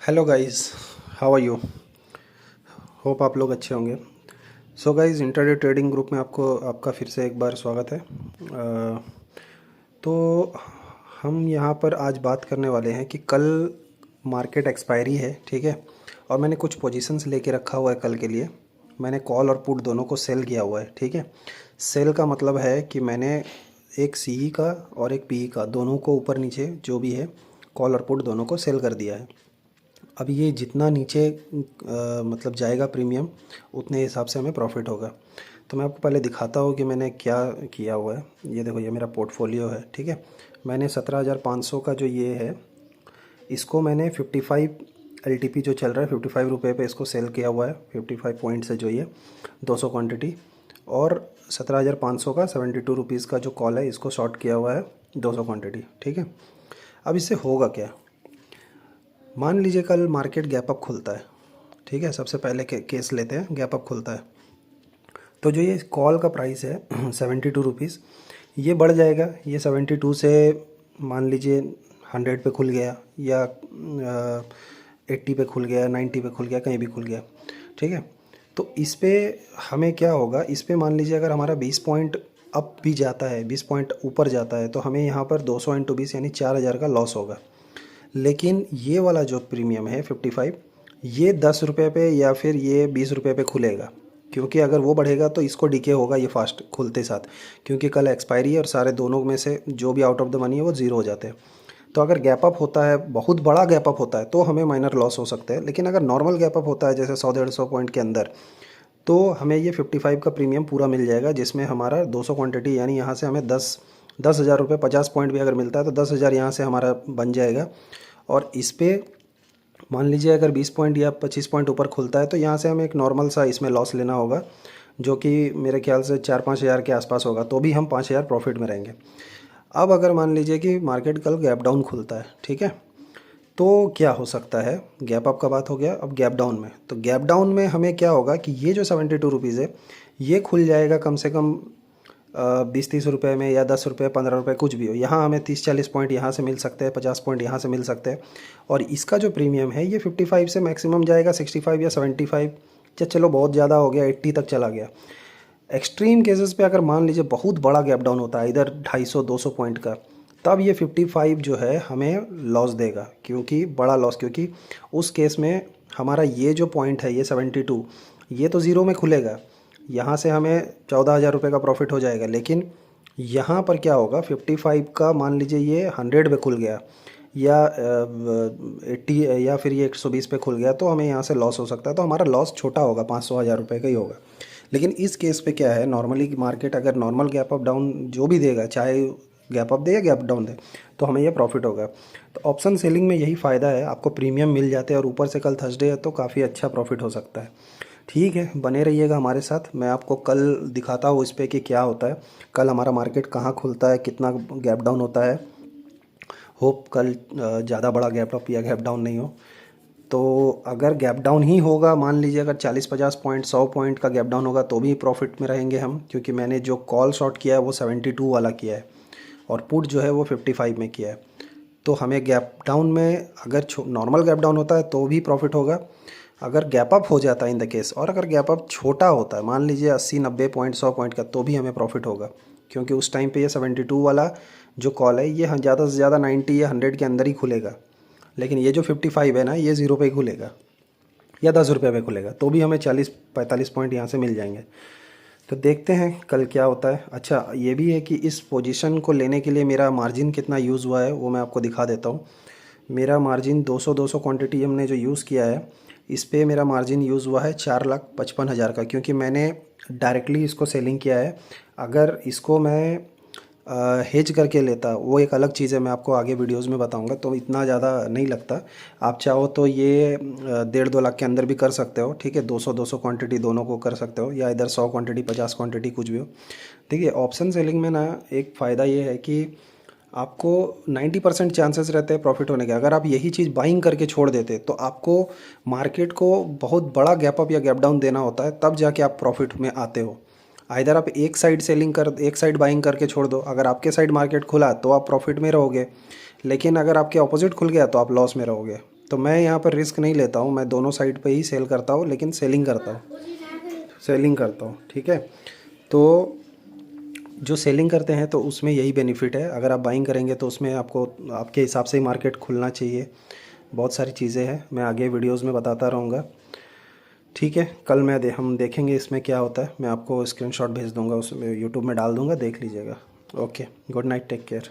Hello guys, how are you. Hope आप लोग अच्छे होंगे। So guys, intraday trading group में आपका फिर से एक बार स्वागत है। तो हम यहाँ पर आज बात करने वाले हैं कि कल मार्केट एक्सपायरी है, ठीक है। और मैंने कुछ पोजीशंस लेके रखा हुआ है कल के लिए। मैंने कॉल और पुट दोनों को सेल किया हुआ है, ठीक है। सेल का मतलब है कि मैंने एक सीई का और एक पीई का दोनों को ऊपर नीचे जो भी है कॉल और पुट दोनों को सेल कर दिया है। अब ये जितना नीचे मतलब जाएगा प्रीमियम, उतने हिसाब से हमें प्रॉफिट होगा। तो मैं आपको पहले दिखाता हूँ कि मैंने क्या किया हुआ है। ये देखो, ये मेरा पोर्टफोलियो है, ठीक है। मैंने 17,500 का जो ये है, इसको मैंने 55 एलटीपी जो चल रहा है 55 रुपये पे इसको सेल किया हुआ है। 55 पॉइंट से जो ये 200 क्वांटिटी, और 17,500 का 72 रुपीज़ का जो कॉल है इसको शॉर्ट किया हुआ है 200 क्वांटिटी, ठीक है। अब इससे होगा क्या, मान लीजिए कल मार्केट गैप अप खुलता है, ठीक है। सबसे पहले केस लेते हैं, गैप अप खुलता है तो जो ये कॉल का प्राइस है 72 रुपीज़, ये बढ़ जाएगा। ये 72 से मान लीजिए 100 पे खुल गया, या 80 पे खुल गया, 90 पे खुल गया, कहीं भी खुल गया, ठीक है। तो इस पे हमें क्या होगा, इस पे मान लीजिए अगर हमारा 20 पॉइंट अप भी जाता है, 20 पॉइंट ऊपर जाता है, तो हमें यहाँ पर 200 इंटू 20 यानी 4,000 का लॉस होगा। लेकिन ये वाला जो प्रीमियम है 55, ये 10 रुपये पे या फिर ये 20 रुपये पे खुलेगा, क्योंकि अगर वो बढ़ेगा तो इसको डीके होगा ये फास्ट खुलते साथ, क्योंकि कल एक्सपायरी है और सारे दोनों में से जो भी आउट ऑफ द मनी है वो ज़ीरो हो जाते हैं। तो अगर गैप अप होता है, बहुत बड़ा गैप अप होता है, तो हमें माइनर लॉस हो सकते हैं। लेकिन अगर नॉर्मल गैप अप होता है जैसे 100-150 पॉइंट के अंदर, तो हमें ये 55 का प्रीमियम पूरा मिल जाएगा, जिसमें हमारा 200 क्वांटिटी यानी यहाँ से हमें 10,000 रुपये, 50 पॉइंट भी अगर मिलता है तो 10,000 यहाँ से हमारा बन जाएगा। और इस पे मान लीजिए अगर 20 पॉइंट या 25 पॉइंट ऊपर खुलता है तो यहाँ से हमें एक नॉर्मल सा इसमें लॉस लेना होगा, जो कि मेरे ख्याल से 4-5 हज़ार के आसपास होगा, तो भी हम 5,000 प्रॉफिट में रहेंगे। अब अगर मान लीजिए कि मार्केट कल गैप डाउन खुलता है, ठीक है, तो क्या हो सकता है। गैप अप का बात हो गया, अब गैप डाउन में, तो गैप डाउन में हमें क्या होगा कि ये जो 72 रुपीज़ है ये खुल जाएगा कम से कम 20-30 रुपये में, या 10 रुपये, 15 रुपये, कुछ भी हो। यहाँ हमें 30-40 पॉइंट यहाँ से मिल सकते हैं, 50 पॉइंट यहाँ से मिल सकते हैं। और इसका जो प्रीमियम है ये 55 से मैक्सिमम जाएगा 65 या 75, या चलो बहुत ज़्यादा हो गया 80 तक चला गया। एक्सट्रीम केसेस पे अगर मान लीजिए बहुत बड़ा गैप डाउन होता है इधर 250-200 पॉइंट का, तब ये 55 जो है हमें लॉस देगा, क्योंकि बड़ा लॉस, क्योंकि उस केस में हमारा ये जो पॉइंट है ये 72, ये तो ज़ीरो में खुलेगा। यहाँ से हमें 14,000 रुपये का प्रॉफिट हो जाएगा। लेकिन यहाँ पर क्या होगा, 55 का मान लीजिए ये 100 पे खुल गया, या 80, या फिर ये 120 पे खुल गया, तो हमें यहाँ से लॉस हो सकता है। तो हमारा लॉस छोटा होगा, 500-1,000 रुपये का ही होगा। लेकिन इस केस पे क्या है, नॉर्मली मार्केट अगर नॉर्मल गैप अप डाउन जो भी देगा, चाहे गैप अप दे या गैप डाउन दे, तो हमें ये प्रॉफिट होगा। तो ऑप्शन सेलिंग में यही फ़ायदा है, आपको प्रीमियम मिल जाते हैं, और ऊपर से कल थर्सडे है तो काफ़ी अच्छा प्रॉफिट हो सकता है। ठीक है, बने रहिएगा हमारे साथ। मैं आपको कल दिखाता हूँ इस पर कि क्या होता है, कल हमारा मार्केट कहाँ खुलता है, कितना गैप डाउन होता है। होप कल ज़्यादा बड़ा गैप अप या गैप डाउन नहीं हो। तो अगर गैप डाउन ही होगा, मान लीजिए अगर 40-50 पॉइंट, 100 पॉइंट का गैप डाउन होगा, तो भी प्रॉफिट में रहेंगे हम, क्योंकि मैंने जो कॉल शॉर्ट किया है वो 72 वाला किया है, और पुट जो है वो 55 में किया है। तो हमें गैप डाउन में अगर नॉर्मल गैप डाउन होता है तो भी प्रॉफिट होगा। अगर गैप अप हो जाता है इन द केस, और अगर गैप अप छोटा होता है मान लीजिए 80-90 पॉइंट, 100 पॉइंट का, तो भी हमें प्रॉफिट होगा, क्योंकि उस टाइम पे ये 72 वाला जो कॉल है ये ज़्यादा से ज़्यादा 90 या 100 के अंदर ही खुलेगा। लेकिन ये जो 55 है ना, ये ज़ीरो पे ही खुलेगा, या 10 रुपये पे खुलेगा, तो भी हमें 40-45 पॉइंट यहाँ से मिल जाएंगे। तो देखते हैं कल क्या होता है। अच्छा, ये भी है कि इस पोजीशन को लेने के लिए मेरा मार्जिन कितना यूज़ हुआ है वो मैं आपको दिखा देता हूँ। मेरा मार्जिन 200 क्वांटिटी हमने जो यूज़ किया है, इस पे मेरा मार्जिन यूज़ हुआ है 4,55,000 का, क्योंकि मैंने डायरेक्टली इसको सेलिंग किया है। अगर इसको मैं हेज करके लेता, वो एक अलग चीज़ है, मैं आपको आगे वीडियोस में बताऊंगा, तो इतना ज़्यादा नहीं लगता। आप चाहो तो ये 1.5-2 लाख के अंदर भी कर सकते हो, ठीक है। 200 क्वांटिटी दोनों को कर सकते हो, या इधर 100 क्वांटिटी, 50 क्वांटिटी, कुछ भी हो। देखिए, ऑप्शन सेलिंग में ना एक फ़ायदा ये है कि आपको 90% चांसेस रहते हैं प्रॉफिट होने के। अगर आप यही चीज़ बाइंग करके छोड़ देते तो आपको मार्केट को बहुत बड़ा गैप अप या गैप डाउन देना होता है, तब जाके आप प्रॉफिट में आते हो। आइधर आप एक साइड बाइंग करके छोड़ दो, अगर आपके साइड मार्केट खुला तो आप प्रॉफिट में रहोगे, लेकिन अगर आपके ऑपोजिट खुल गया तो आप लॉस में रहोगे। तो मैं यहाँ पर रिस्क नहीं लेता हूँ, मैं दोनों साइड पे ही सेल करता हूँ, लेकिन सेलिंग करता हूँ। ठीक है, तो जो सेलिंग करते हैं तो उसमें यही बेनिफिट है। अगर आप बाइंग करेंगे तो उसमें आपको आपके हिसाब से ही मार्केट खुलना चाहिए। बहुत सारी चीज़ें हैं, मैं आगे वीडियोस में बताता रहूँगा। ठीक है, कल हम देखेंगे इसमें क्या होता है। मैं आपको स्क्रीनशॉट भेज दूँगा, उसमें यूट्यूब में डाल दूँगा, देख लीजिएगा। Okay, good night, take care.